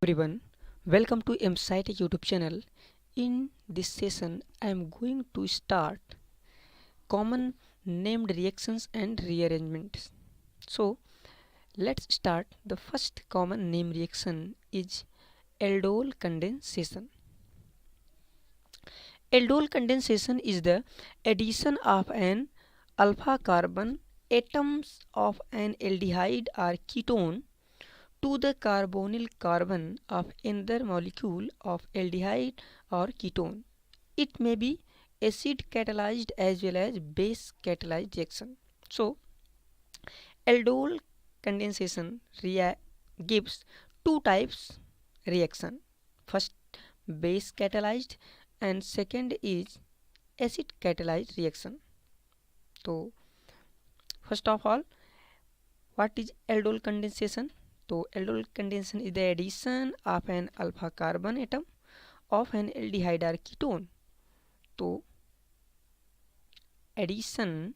everyone, welcome to MSite YouTube channel. In this session, I am going to start common named reactions and rearrangements. So, let's start. The first common name reaction is aldol condensation. Aldol condensation is the addition of an alpha carbon atoms of an aldehyde or ketone to the carbonyl carbon of another molecule of aldehyde or ketone. It may be acid catalyzed as well as base catalyzed reaction. So, aldol condensation gives two types reaction. First, base catalyzed, and second is acid catalyzed reaction. So, first of all, what is aldol condensation? So, aldol condensation is the addition of an alpha carbon atom of an aldehyde or ketone. So, addition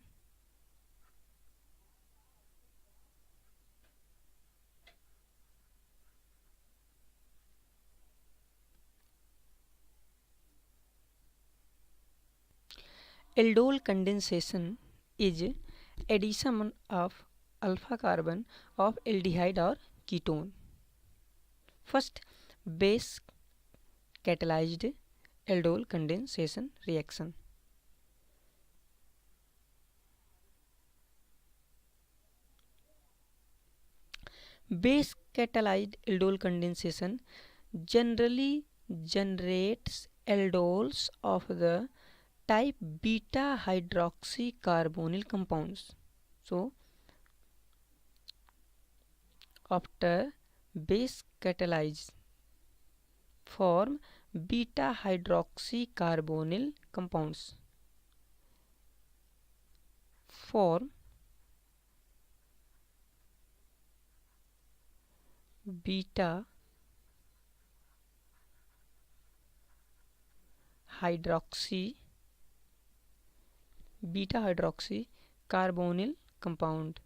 aldol condensation is addition of alpha carbon of aldehyde or ketone. First, base catalyzed aldol condensation reaction. Base catalyzed aldol condensation generally generates aldols of the type beta hydroxycarbonyl compounds. So, after base catalyze form beta hydroxycarbonyl compounds. Form beta hydroxy carbonyl compound.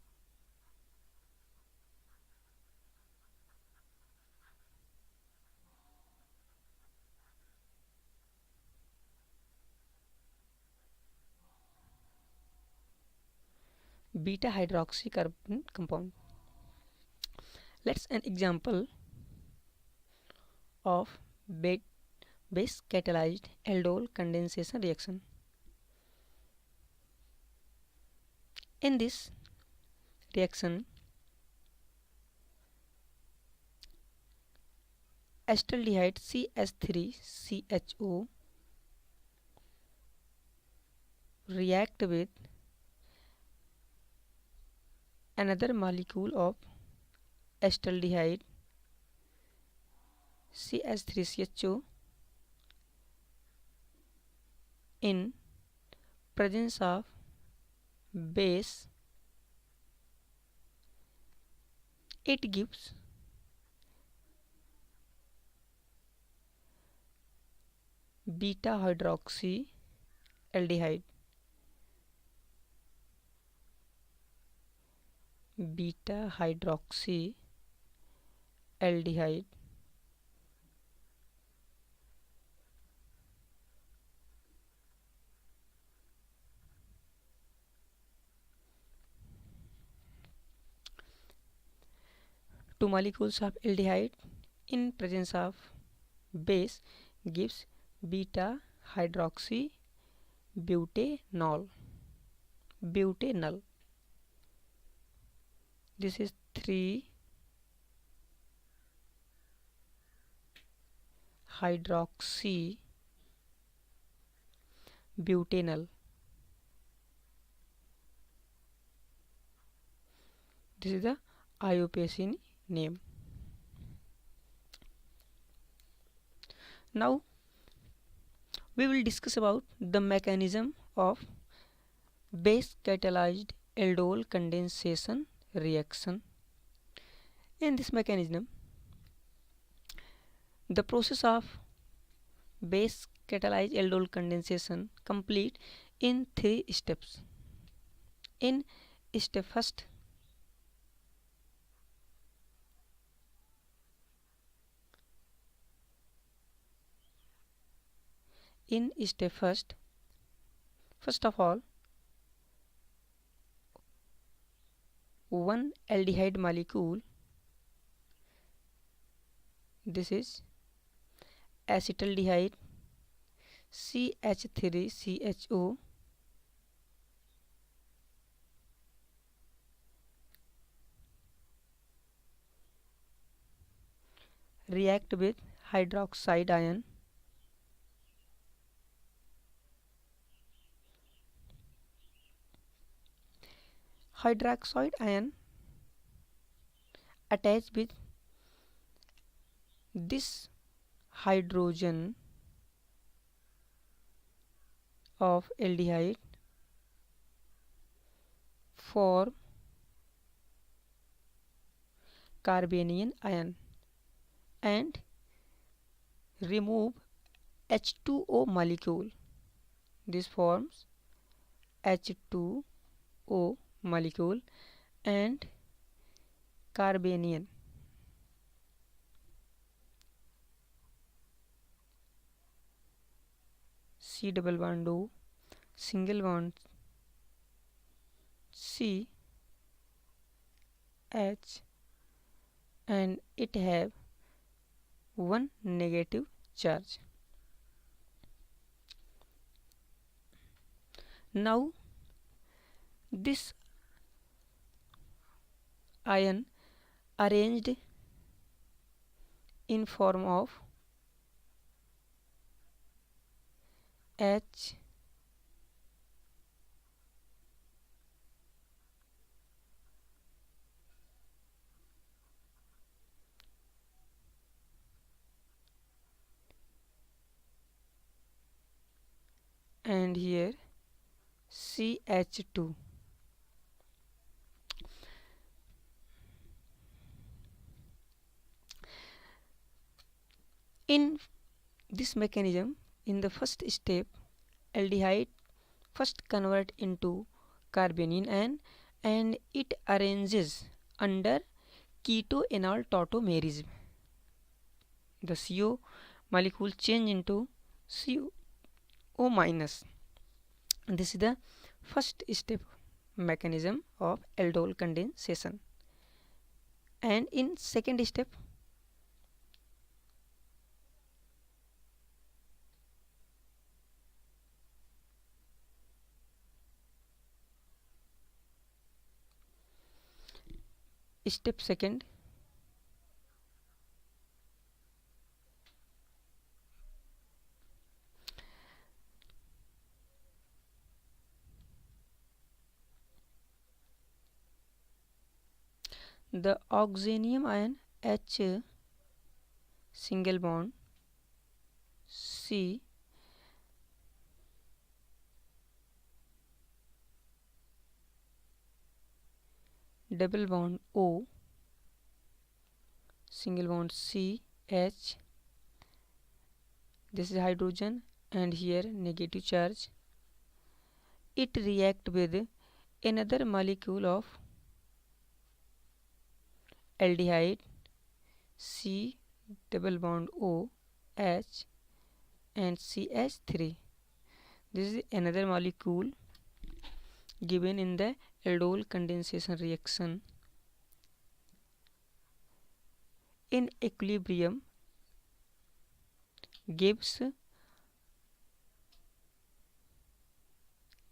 Beta hydroxycarbon compound. Let's an example of base catalyzed aldol condensation reaction. In this reaction, acetaldehyde CH3CHO react with another molecule of acetaldehyde CH3CHO in presence of base. It gives beta hydroxy aldehyde. Beta hydroxy aldehyde. Two molecules of aldehyde in presence of base gives beta hydroxy butanol. This is 3-hydroxy butanol. This is the IUPAC name. Now we will discuss about the mechanism of base catalyzed aldol condensation reaction. In this mechanism, the process of base catalyzed aldol condensation complete in 3 steps. In step first, In step first of all, one aldehyde molecule, this is acetaldehyde CH3CHO, react with hydroxide ion. Hydroxide ion attach with this hydrogen of aldehyde for carbanion ion and remove H2O molecule. This forms H2O molecule and carbanion. C double bond O, single bond C H, and it have one negative charge. Now this ion arranged in form of H and here CH2. In this mechanism, in the first step, aldehyde first convert into carbanion and it arranges under keto-enol tautomerism. The CO molecule change into CO minus. This is the first step mechanism of aldol condensation. And in second step, step second, the oxonium ion H single bond C double bond O single bond C H, this is hydrogen and here negative charge. It react with another molecule of aldehyde C double bond O H and CH3. This is another molecule given in the aldol condensation reaction. In equilibrium gives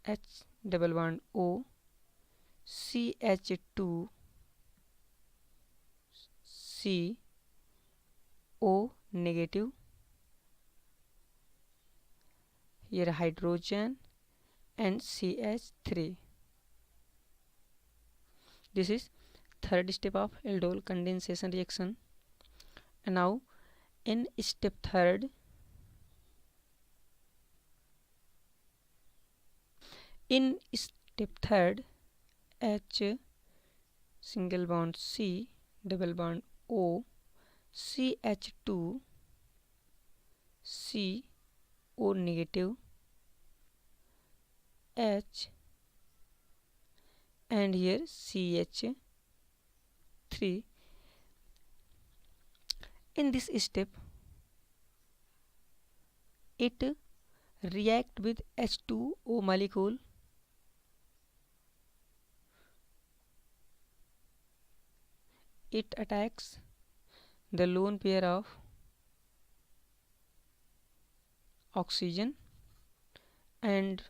H double bond O CH2 C O negative, here hydrogen and CH3. This is third step of aldol condensation reaction. And now in step third, H single bond C double bond O CH2 C O negative H and here CH3. In this step, it react with H2O molecule. It attacks the lone pair of oxygen and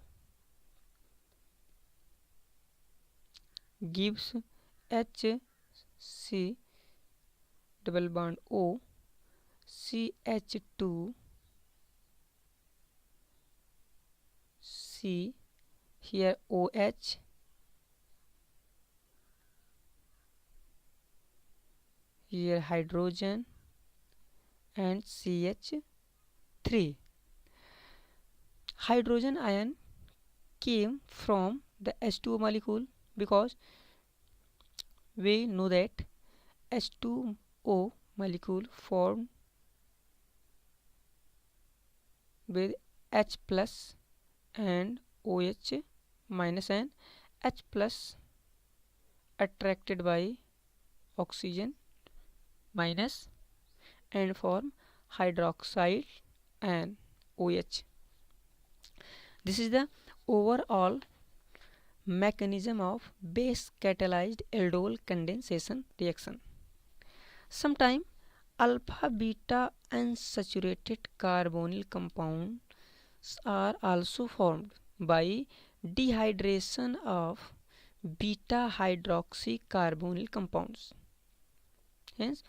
gives HC double bond O CH2 C, here OH, here hydrogen and CH3. Hydrogen ion came from the H2O molecule because we know that H2O molecule formed with H plus and OH minus, and H plus attracted by oxygen minus and form hydroxide and OH. This is the overall mechanism of base catalyzed aldol condensation reaction. Sometimes alpha beta unsaturated carbonyl compounds are also formed by dehydration of beta hydroxy carbonyl compounds. Hence,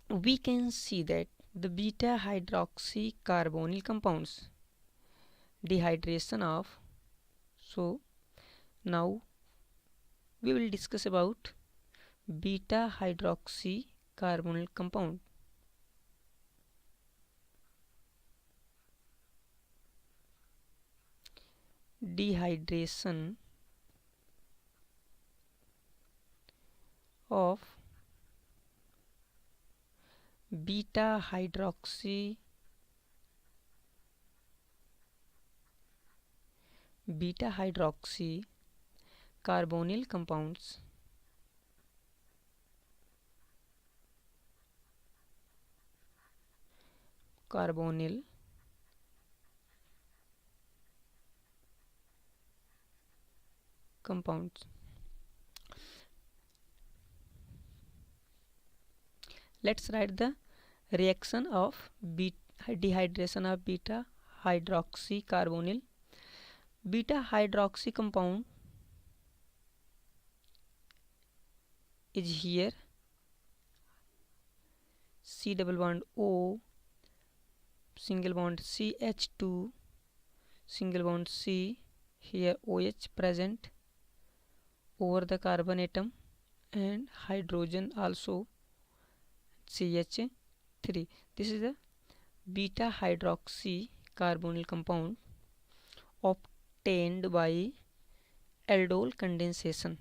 we can see that the beta hydroxy carbonyl compounds dehydration of. So now we will discuss about beta hydroxy carbonyl compound. Dehydration of beta hydroxy carbonyl compounds Let's write the reaction of dehydration of beta hydroxy carbonyl. Beta hydroxy compound is here C double bond O, single bond CH2, single bond C, here OH present over the carbon atom and hydrogen also CH3. This is the beta hydroxy carbonyl compound obtained by aldol condensation.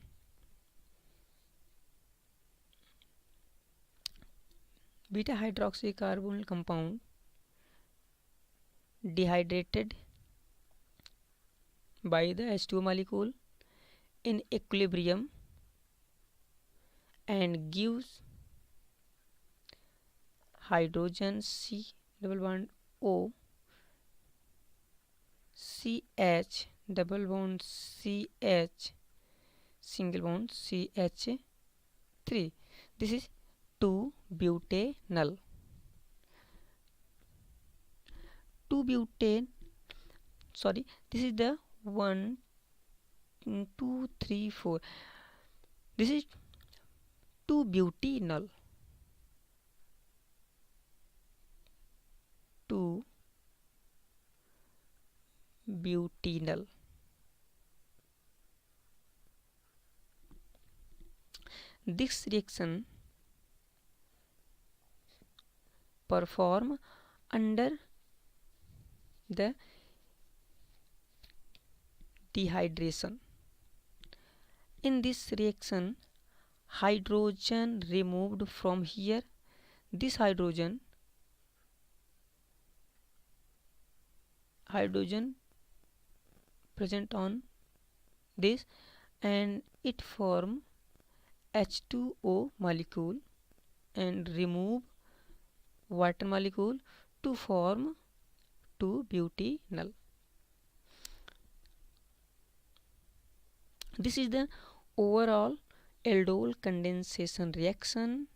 Beta hydroxy carbonyl compound dehydrated by the H2O molecule in equilibrium and gives hydrogen C double bond O CH double bond CH single bond CH3. This is 2-butanol. 2-butane, sorry, this is the 1 2 3 4. This is 2-butanol. 2-butanol. This reaction perform under the dehydration. In this reaction, hydrogen removed from here. This hydrogen present on this, and it form H2O molecule and remove water molecule to form 2-butanol. This is the overall aldol condensation reaction,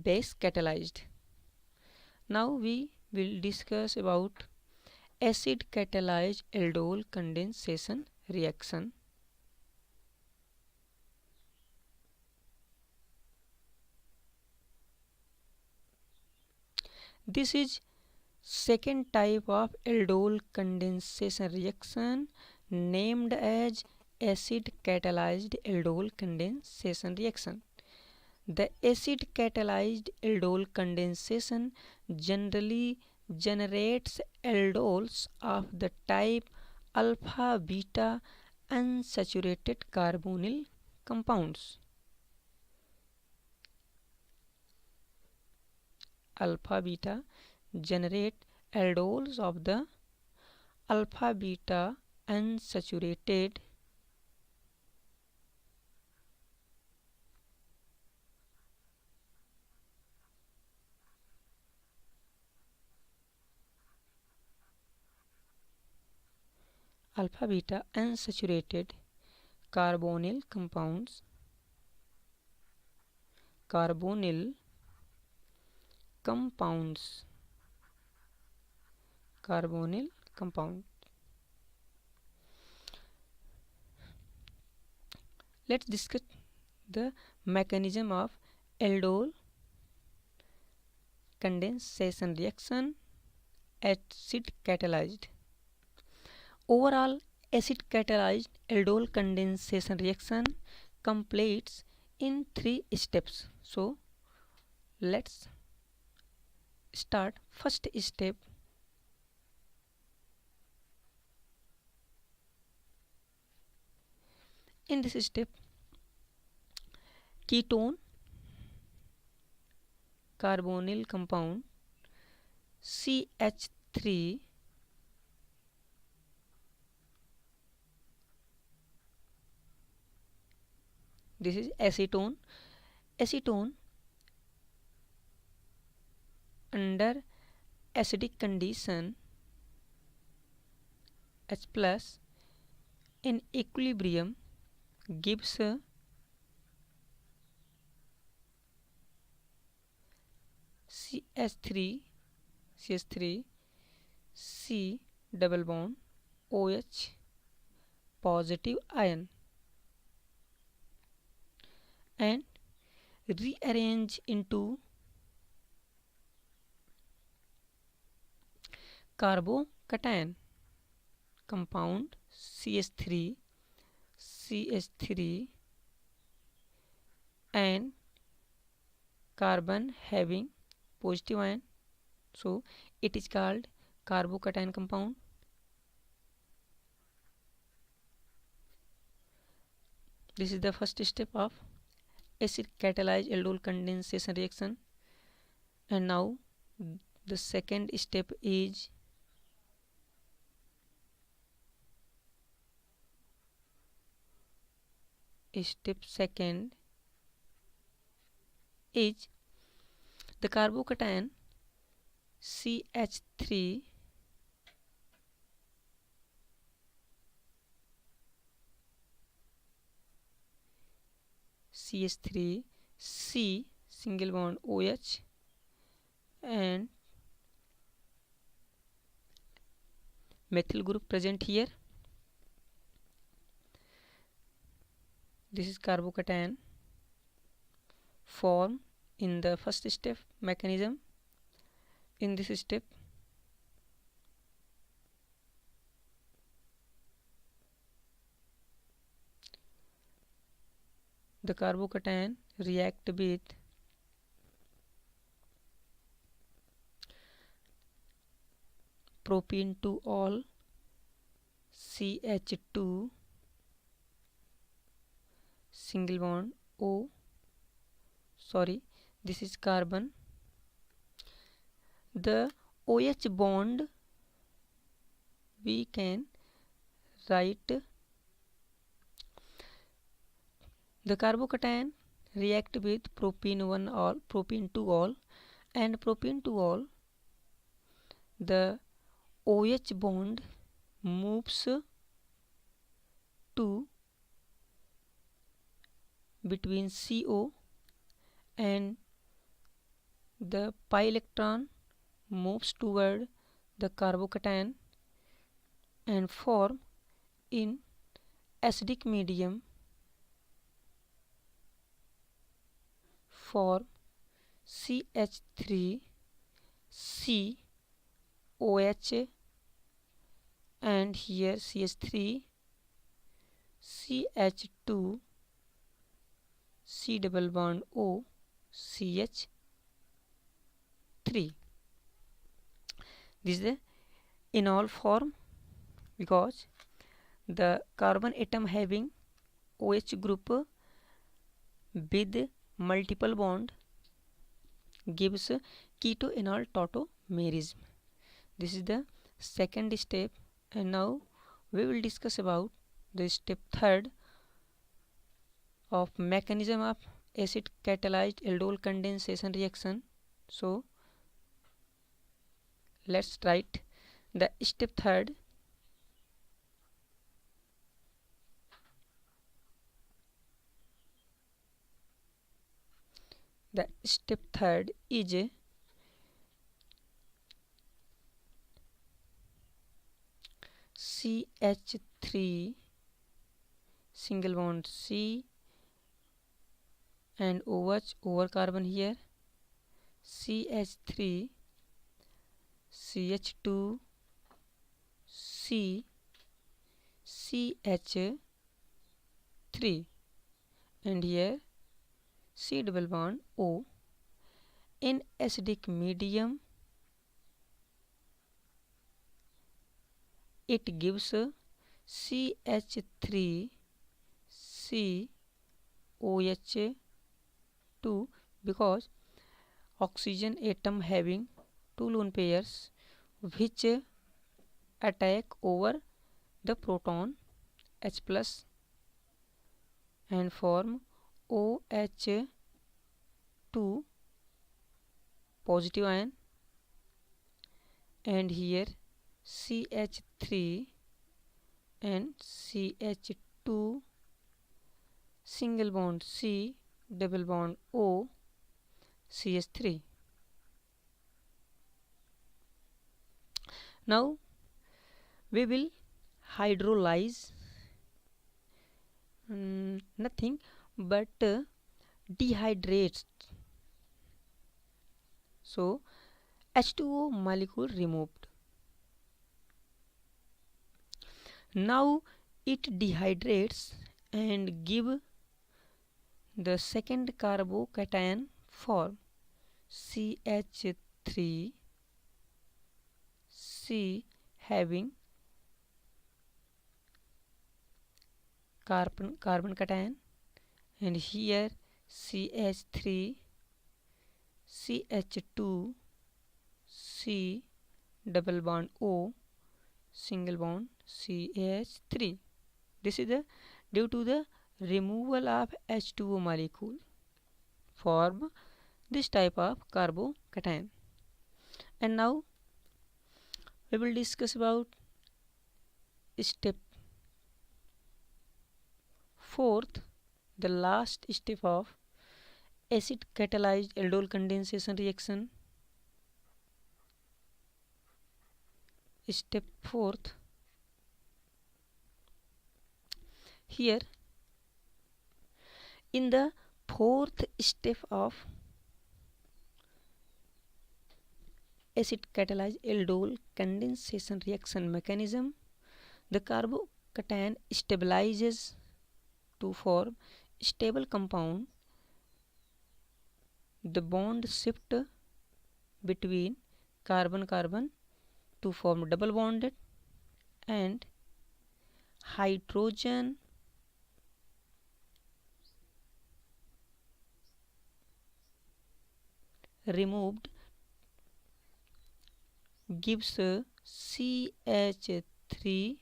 base catalyzed. Now we will discuss about acid catalyzed aldol condensation reaction. This is second type of aldol condensation reaction named as acid catalyzed aldol condensation reaction. The acid catalyzed aldol condensation generally generates aldols of the type alpha beta unsaturated carbonyl compounds. Alpha beta generate aldols of the alpha beta unsaturated alpha beta unsaturated carbonyl compounds. Carbonyl compounds. Carbonyl compound. Let's discuss the mechanism of aldol condensation reaction, acid catalyzed. Overall, acid catalyzed aldol condensation reaction completes in 3 steps. So let's start first step. In this step, ketone carbonyl compound CH3 this is acetone. Acetone under acidic condition H plus in equilibrium gives CH3 C double bond OH positive ion and rearrange into carbocation compound CH3 and carbon having positive ion, so it is called carbocation compound. This is the first step of acid catalyzed aldol condensation reaction, and now the second step is second is the carbocation CH3 C single bond OH and methyl group present here. This is carbocation form in the first step mechanism. In this step the carbocation react with propene 2-ol CH2 single bond O, sorry, this is carbon. The OH bond we can write the carbocation react with propene 2-ol and propene 2-ol the OH bond moves to between CO, and the pi electron moves toward the carbocation and form in acidic medium form CH3 COH, and here CH3 CH2 C double bond O CH3. This is the enol form because the carbon atom having OH group with multiple bond gives keto-enol tautomerism. This is the second step, and now we will discuss about the step third of mechanism of acid catalyzed aldol condensation reaction. So let's write the step third. The step third is CH3 single bond C and OH over carbon here, CH3 CH2 C CH3, and here C double bond O. In acidic medium it gives CH3 COH2 because oxygen atom having two lone pairs which attack over the proton H plus and form OH2 positive ion, and here CH3 and CH2 single bond C double bond O CH3. Now we will hydrolyze nothing but dehydrates. So H2O molecule removed. Now it dehydrates and give the second carbocation form CH3 C having carbon cation, and here CH3 CH2 C double bond O single bond CH3. This is the due to the removal of H2O molecule form this type of carbocation. And now we will discuss about step fourth, the last step of acid catalyzed aldol condensation reaction. Step fourth, here in the fourth step of acid catalyzed aldol condensation reaction mechanism, the carbocation stabilizes to form stable compound. The bond shift between carbon-carbon to form double bonded, and hydrogen removed gives CH3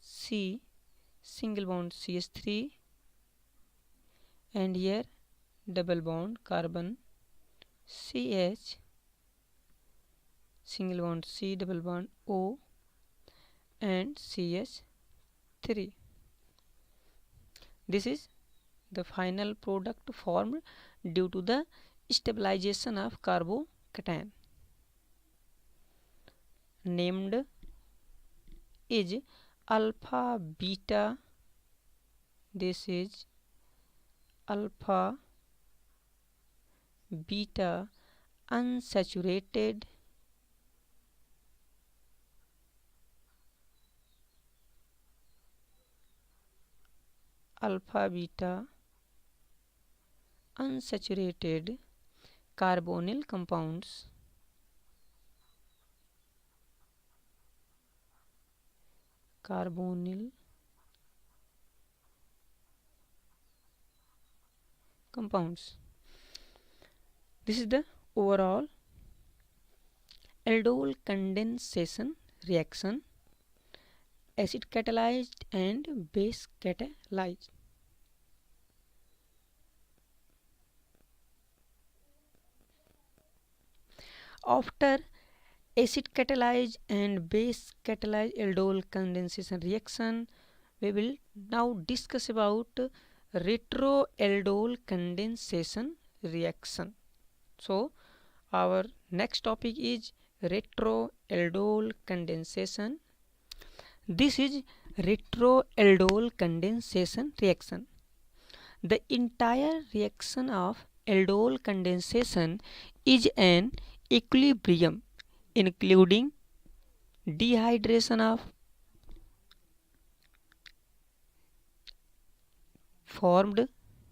C single bond CH3, and here double bond carbon CH single bond C, double bond O, and CH3. This is the final product formed due to the stabilization of carbocation, named is alpha beta. This is alpha beta unsaturated carbonyl compounds. This is the overall aldol condensation reaction, acid catalyzed and base catalyzed. After acid catalyzed and base catalyzed aldol condensation reaction, we will now discuss about retro aldol condensation reaction. So our next topic is retro aldol condensation. This is retro aldol condensation reaction. The entire reaction of aldol condensation is an equilibrium including dehydration of formed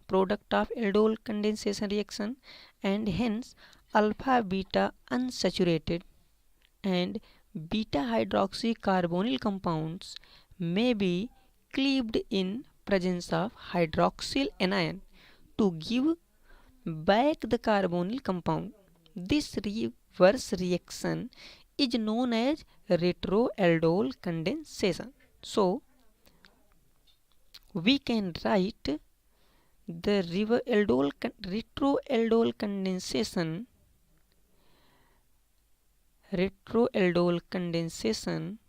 product of aldol condensation reaction, and hence alpha beta unsaturated and beta hydroxy carbonyl compounds may be cleaved in presence of hydroxyl anion to give back the carbonyl compound. This reverse reaction is known as retro-aldol condensation. So we can write the retro-aldol condensation. Retro-aldol condensation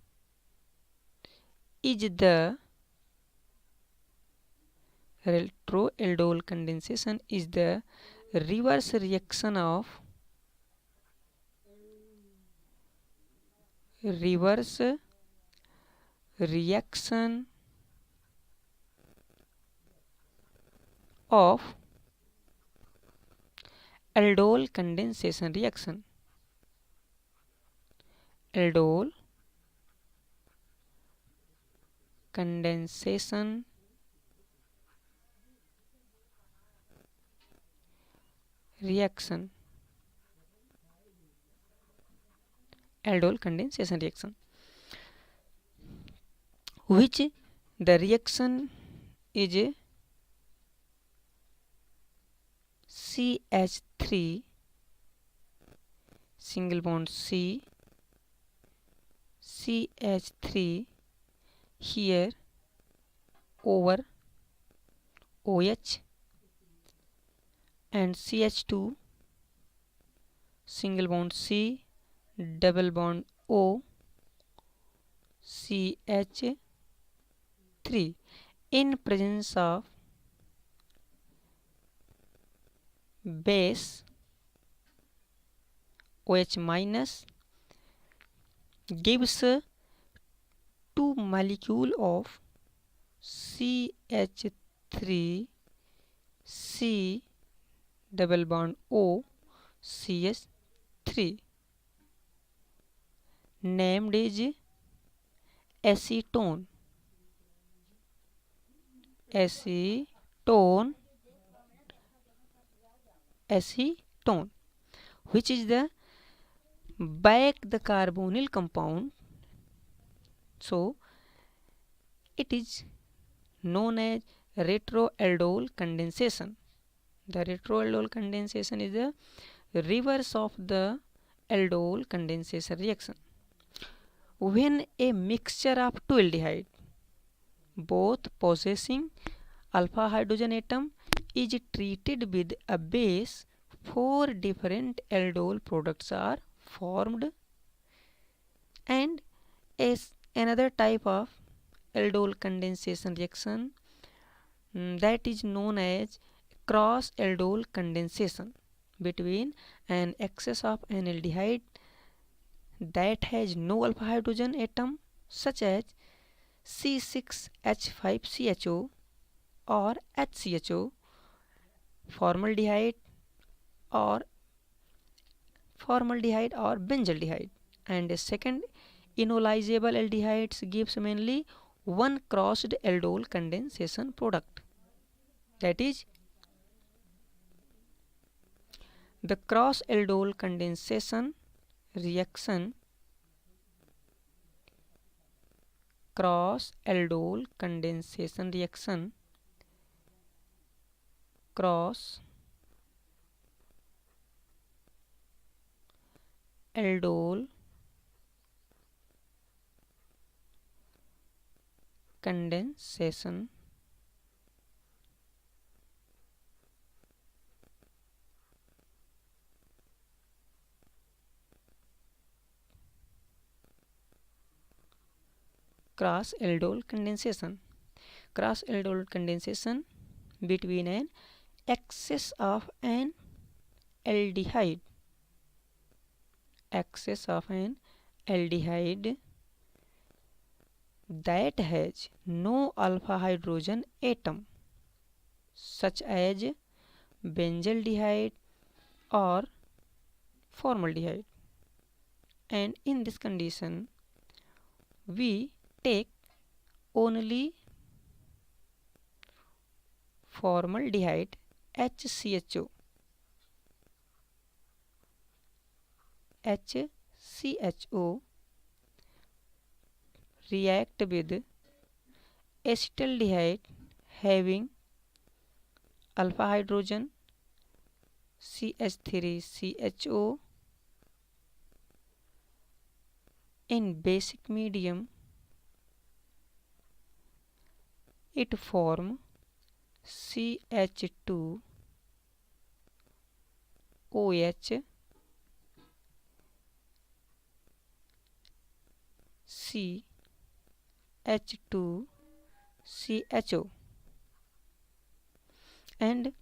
is the reverse reaction of aldol condensation reaction. Aldol condensation reaction. Aldol condensation reaction, which the reaction is CH3 single bond C, CH3 here over OH, and CH2 single bond C, double bond O, CH3 in presence of base OH minus gives 2 molecule of CH3 C double bond O CH3, named is acetone, which is the back the carbonyl compound. So it is known as retro-aldol condensation. The retro-aldol condensation is the reverse of the aldol condensation reaction. When a mixture of two aldehyde, both possessing alpha hydrogen atom, is treated with a base, 4 different aldol products are formed. And as another type of aldol condensation reaction, that is known as cross aldol condensation between an excess of an aldehyde that has no alpha hydrogen atom such as C6H5CHO or HCHO, formaldehyde or benzaldehyde, and a second enolizable aldehydes gives mainly one crossed aldol condensation product, that is the cross aldol condensation reaction. Cross aldol condensation reaction, cross aldol condensation cross aldol condensation between an excess of an aldehyde that has no alpha hydrogen atom such as benzaldehyde or formaldehyde, and in this condition we take only formaldehyde HCHO react with acetaldehyde having alpha hydrogen CH3CHO in basic medium. It form CH2OH CH2CHO, and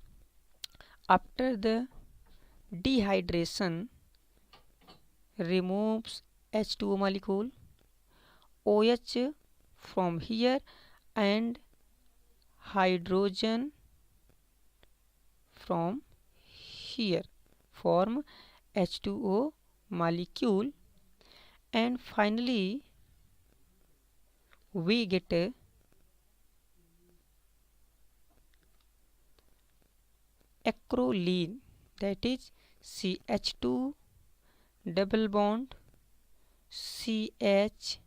after the dehydration removes H2O molecule, OH from here, and hydrogen from here form H2O molecule, and finally we get a acrolein, that is CH2 double bond CH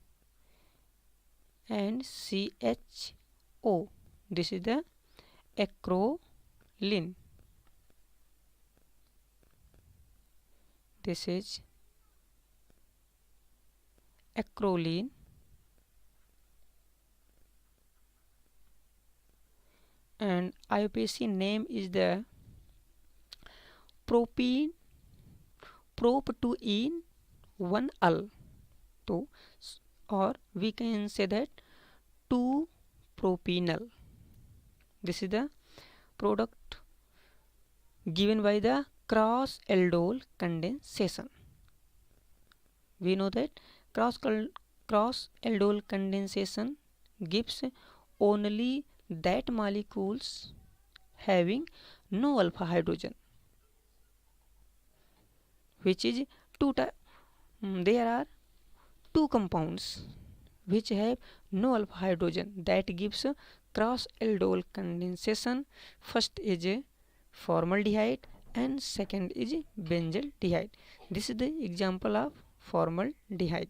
and CHO. This is the acrolein. This is acrolein, and IUPAC name is the propene prop2ene 1-al, or we can say that 2-propenal. This is the product given by the cross aldol condensation. We know that cross aldol condensation gives only that molecules having no alpha hydrogen, which is there are two compounds which have no alpha hydrogen, that gives cross aldol condensation. First is a formaldehyde and second is benzaldehyde. This is the example of formaldehyde.